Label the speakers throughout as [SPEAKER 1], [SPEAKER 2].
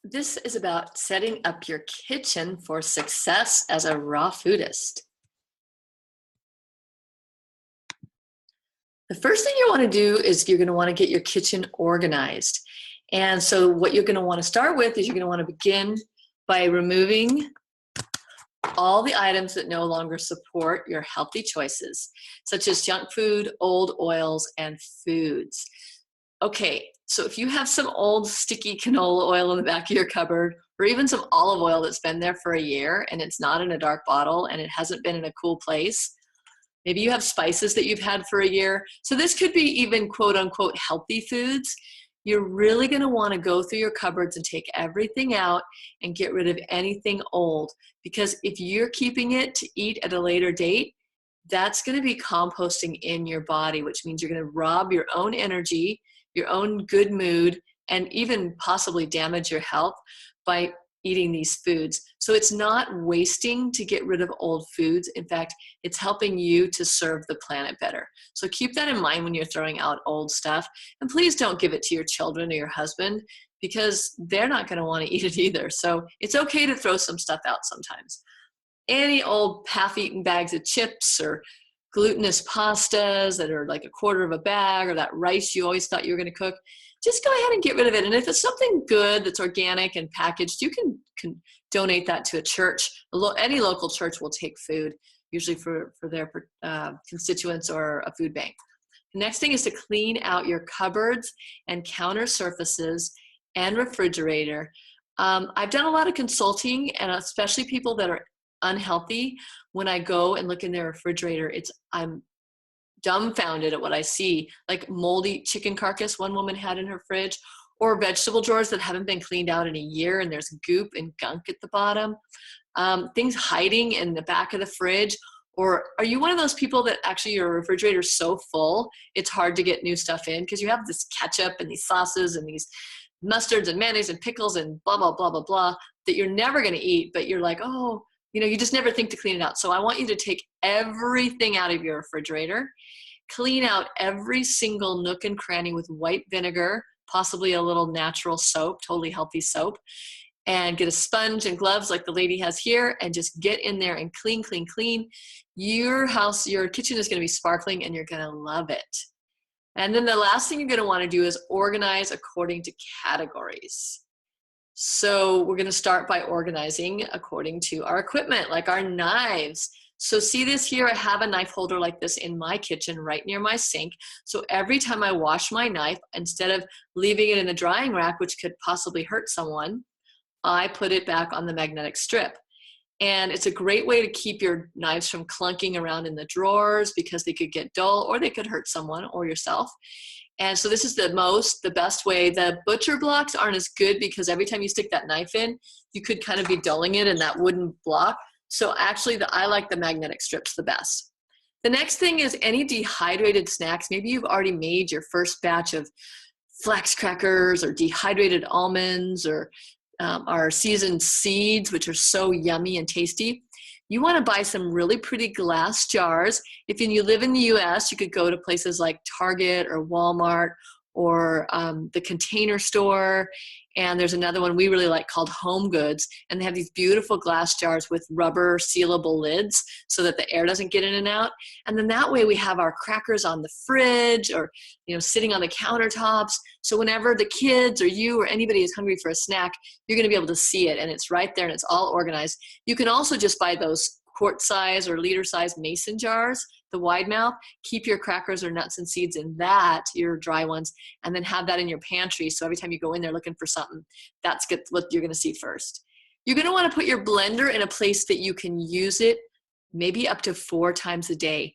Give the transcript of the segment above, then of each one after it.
[SPEAKER 1] This is about setting up your kitchen for success as a raw foodist. The first thing you want to do is you're going to want to get your kitchen organized. And so, what you're going to want to start with is you're going to want to begin by removing all the items that no longer support your healthy choices, such as junk food, old oils, and foods. Okay, so if you have some old sticky canola oil in the back of your cupboard, or even some olive oil that's been there for a year and it's not in a dark bottle and it hasn't been in a cool place, maybe you have spices that you've had for a year. So this could be even quote unquote healthy foods. You're really going to want to go through your cupboards and take everything out and get rid of anything old. Because if you're keeping it to eat at a later date, that's going to be composting in your body, which means you're going to rob your own energy, your own good mood, and even possibly damage your health by eating these foods. So it's not wasting to get rid of old foods. In fact, it's helping you to serve the planet better. So keep that in mind when you're throwing out old stuff. And please don't give it to your children or your husband, because they're not going to want to eat it either. So it's okay to throw some stuff out sometimes. Any old half-eaten bags of chips or glutinous pastas that are like a quarter of a bag, or that rice you always thought you were going to cook, just go ahead and get rid of it. And if it's something good that's organic and packaged, you can donate that to a church. Any local church will take food, usually for their constituents, or a food bank. The next thing is to clean out your cupboards and counter surfaces and refrigerator. I've done a lot of consulting, and especially people that are unhealthy. When I go and look in their refrigerator, I'm dumbfounded at what I see, like moldy chicken carcass one woman had in her fridge, or vegetable drawers that haven't been cleaned out in a year and there's goop and gunk at the bottom, things hiding in the back of the fridge. Or are you one of those people that actually your refrigerator is so full it's hard to get new stuff in because you have this ketchup and these sauces and these mustards and mayonnaise and pickles and blah blah blah blah blah that you're never going to eat, but you're like, oh, you just never think to clean it out. So I want you to take everything out of your refrigerator, clean out every single nook and cranny with white vinegar, possibly a little natural soap, totally healthy soap, and get a sponge and gloves like the lady has here, and just get in there and clean, clean, clean. Your kitchen is going to be sparkling and you're going to love it. And then the last thing you're going to want to do is organize according to categories. So we're going to start by organizing according to our equipment, like our knives. So see this here, I have a knife holder like this in my kitchen right near my sink. So every time I wash my knife, instead of leaving it in the drying rack, which could possibly hurt someone, I put it back on the magnetic strip. And it's a great way to keep your knives from clunking around in the drawers, because they could get dull or they could hurt someone or yourself. And so this is the best way. The butcher blocks aren't as good, because every time you stick that knife in, you could kind of be dulling it in that wooden block. So actually I like the magnetic strips the best. The next thing is any dehydrated snacks. Maybe you've already made your first batch of flax crackers or dehydrated almonds, or our seasoned seeds, which are so yummy and tasty. You want to buy some really pretty glass jars. If you live in the US, you could go to places like Target or Walmart or the Container Store. And there's another one we really like called Home Goods. And they have these beautiful glass jars with rubber sealable lids so that the air doesn't get in and out. And then that way we have our crackers on the fridge, or sitting on the countertops. So whenever the kids or you or anybody is hungry for a snack, you're going to be able to see it, and it's right there and it's all organized. You can also just buy those quart size or liter size mason jars, the wide mouth. Keep your crackers or nuts and seeds in that, your dry ones, and then have that in your pantry. So every time you go in there looking for something, that's what you're going to see first. You're going to want to put your blender in a place that you can use it maybe up to 4 times a day.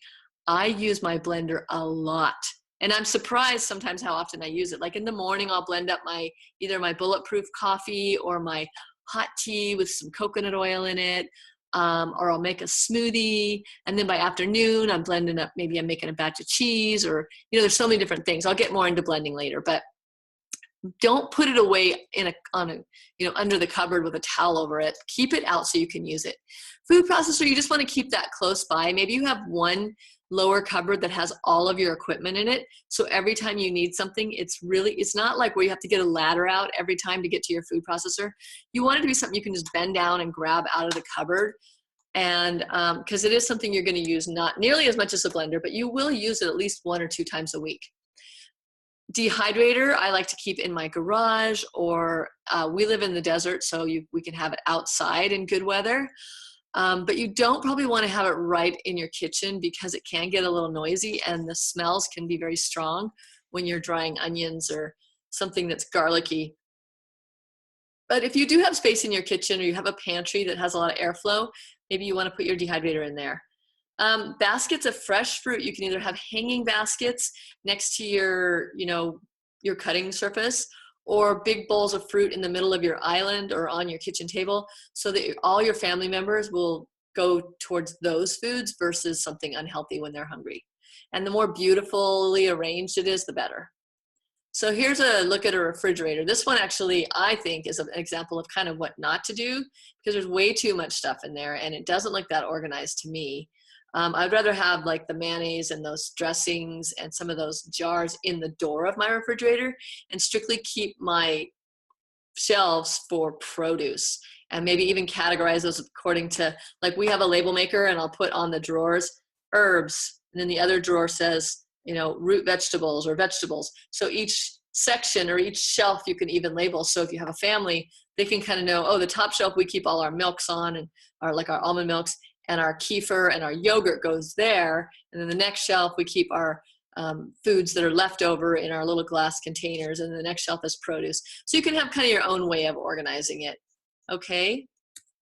[SPEAKER 1] I use my blender a lot, and I'm surprised sometimes how often I use it. Like in the morning, I'll blend up either my bulletproof coffee or my hot tea with some coconut oil in it. Or I'll make a smoothie, and then by afternoon I'm blending up, maybe I'm making a batch of cheese, or there's so many different things. I'll get more into blending later, but don't put it away under the cupboard with a towel over it. Keep it out so you can use it. Food processor, you just want to keep that close by. Maybe you have one lower cupboard that has all of your equipment in it. So every time you need something, it's not like where you have to get a ladder out every time to get to your food processor. You want it to be something you can just bend down and grab out of the cupboard. And because it is something you're going to use not nearly as much as a blender, but you will use it at least 1 or 2 times a week. Dehydrator, I like to keep in my garage, or we live in the desert, so we can have it outside in good weather. But you don't probably want to have it right in your kitchen because it can get a little noisy and the smells can be very strong when you're drying onions or something that's garlicky. But if you do have space in your kitchen or you have a pantry that has a lot of airflow, maybe you want to put your dehydrator in there. Baskets of fresh fruit, you can either have hanging baskets next to your cutting surface, or big bowls of fruit in the middle of your island or on your kitchen table, so that all your family members will go towards those foods versus something unhealthy when they're hungry. And the more beautifully arranged it is, the better. So here's a look at a refrigerator. This one actually, I think, is an example of kind of what not to do, because there's way too much stuff in there and it doesn't look that organized to me. I'd rather have like the mayonnaise and those dressings and some of those jars in the door of my refrigerator, and strictly keep my shelves for produce, and maybe even categorize those according to, like, we have a label maker and I'll put on the drawers herbs, and then the other drawer says, root vegetables or vegetables. So each section or each shelf you can even label. So if you have a family, they can kind of know, oh, the top shelf we keep all our milks on, and our almond milks, and our kefir and our yogurt goes there. And then the next shelf we keep our foods that are left over in our little glass containers, and the next shelf is produce. So you can have kind of your own way of organizing it. Okay.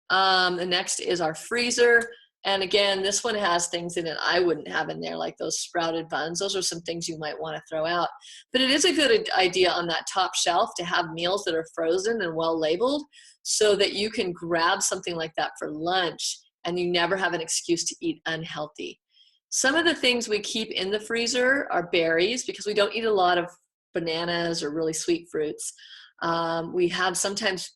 [SPEAKER 1] The next is our freezer. And again, this one has things in it I wouldn't have in there, like those sprouted buns. Those are some things you might want to throw out. But it is a good idea on that top shelf to have meals that are frozen and well labeled, so that you can grab something like that for lunch and you never have an excuse to eat unhealthy. Some of the things we keep in the freezer are berries, because we don't eat a lot of bananas or really sweet fruits. We have sometimes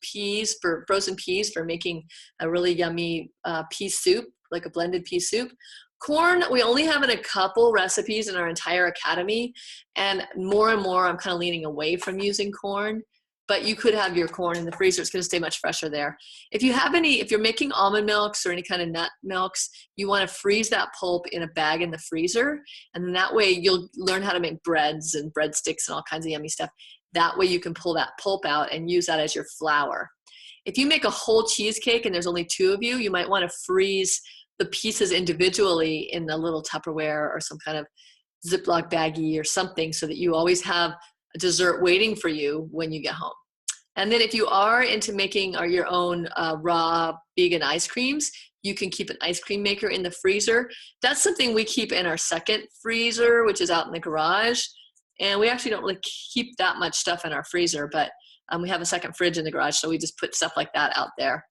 [SPEAKER 1] frozen peas for making a really yummy pea soup, like a blended pea soup. Corn, we only have in a couple recipes in our entire academy, and more I'm kind of leaning away from using corn. But you could have your corn in the freezer. It's going to stay much fresher there. If you're making almond milks or any kind of nut milks, you want to freeze that pulp in a bag in the freezer. And then that way you'll learn how to make breads and breadsticks and all kinds of yummy stuff. That way you can pull that pulp out and use that as your flour. If you make a whole cheesecake and there's only 2 of you, you might want to freeze the pieces individually in a little Tupperware or some kind of Ziploc baggie or something, so that you always have a dessert waiting for you when you get home. And then if you are into making your own raw vegan ice creams, you can keep an ice cream maker in the freezer. That's something we keep in our second freezer, which is out in the garage. And we actually don't really keep that much stuff in our freezer, but we have a second fridge in the garage, so we just put stuff like that out there.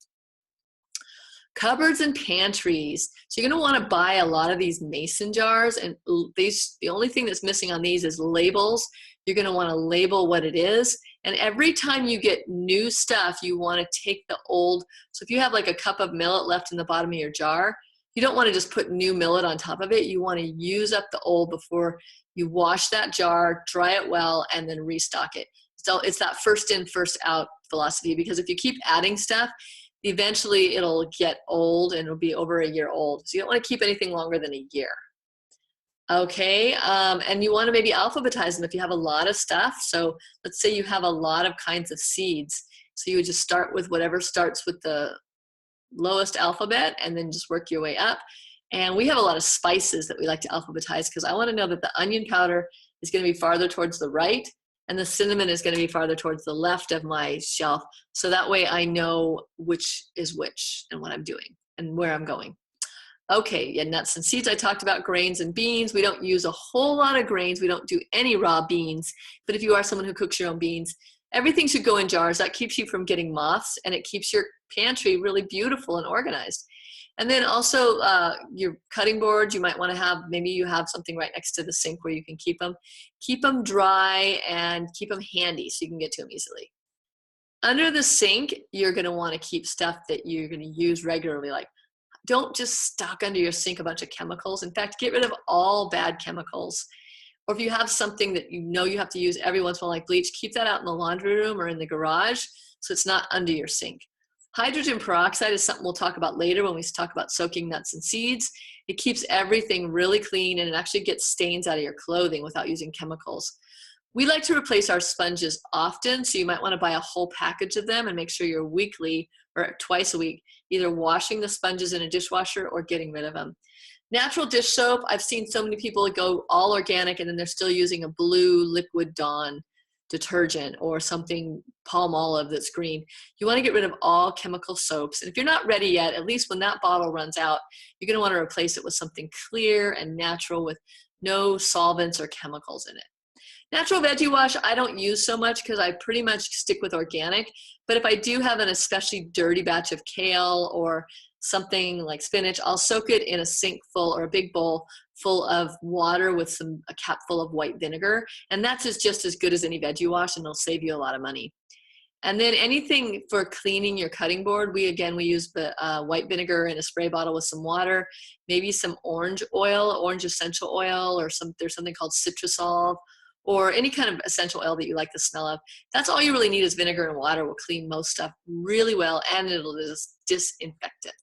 [SPEAKER 1] Cupboards and pantries. So you're going to want to buy a lot of these mason jars, and the only thing that's missing on these is labels. You're going to want to label what it is, and every time you get new stuff, you want to take the old. So if you have like a cup of millet left in the bottom of your jar, you don't want to just put new millet on top of it. You want to use up the old before you wash that jar, dry it well, and then restock it. So it's that first in, first out philosophy, because if you keep adding stuff, eventually it'll get old and it'll be over a year old. So you don't want to keep anything longer than a year. Okay, and you want to maybe alphabetize them if you have a lot of stuff. So let's say you have a lot of kinds of seeds. So you would just start with whatever starts with the lowest alphabet and then just work your way up. And we have a lot of spices that we like to alphabetize, because I want to know that the onion powder is going to be farther towards the right and the cinnamon is going to be farther towards the left of my shelf. So that way I know which is which and what I'm doing and where I'm going. Okay, yeah, nuts and seeds. I talked about grains and beans. We don't use a whole lot of grains. We don't do any raw beans. But if you are someone who cooks your own beans, everything should go in jars. That keeps you from getting moths, and it keeps your pantry really beautiful and organized. And then also your cutting boards, you might want to have, maybe you have something right next to the sink where you can keep them. Keep them dry and keep them handy so you can get to them easily. Under the sink, you're going to want to keep stuff that you're going to use regularly, like don't just stock under your sink a bunch of chemicals. In fact, get rid of all bad chemicals. Or if you have something that you know you have to use every once in a while, like bleach, keep that out in the laundry room or in the garage so it's not under your sink. Hydrogen peroxide is something we'll talk about later when we talk about soaking nuts and seeds. It keeps everything really clean, and it actually gets stains out of your clothing without using chemicals. We like to replace our sponges often, so you might want to buy a whole package of them and make sure you're weekly or twice a week either washing the sponges in a dishwasher or getting rid of them. Natural dish soap, I've seen so many people go all organic and then they're still using a blue liquid Dawn detergent or something palm olive that's green. You want to get rid of all chemical soaps. And if you're not ready yet, at least when that bottle runs out, you're going to want to replace it with something clear and natural with no solvents or chemicals in it. Natural veggie wash, I don't use so much because I pretty much stick with organic. But if I do have an especially dirty batch of kale or something like spinach, I'll soak it in a sink full or a big bowl full of water with a cap full of white vinegar. And that's just as good as any veggie wash, and it'll save you a lot of money. And then anything for cleaning your cutting board, we use the white vinegar in a spray bottle with some water, maybe some orange oil, orange essential oil, or there's something called citrusol, or any kind of essential oil that you like the smell of. That's all you really need is vinegar and water. Will clean most stuff really well, and it'll just disinfect it.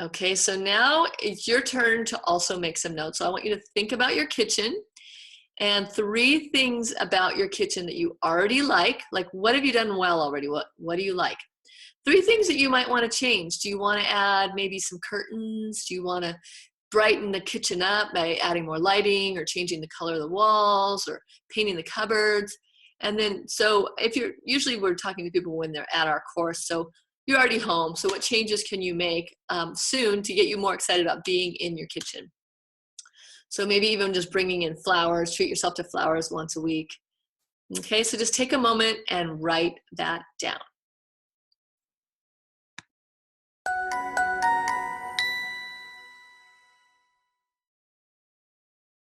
[SPEAKER 1] Okay, so now it's your turn to also make some notes. So I want you to think about your kitchen and 3 things about your kitchen that you already like what have you done well already? What do you like? 3 things that you might want to change. Do you want to add maybe some curtains? Do you want to brighten the kitchen up by adding more lighting or changing the color of the walls or painting the cupboards? And then, so usually we're talking to people when they're at our course, so you're already home. So what changes can you make soon to get you more excited about being in your kitchen? So maybe even just bringing in flowers, treat yourself to flowers once a week. Okay, so just take a moment and write that down.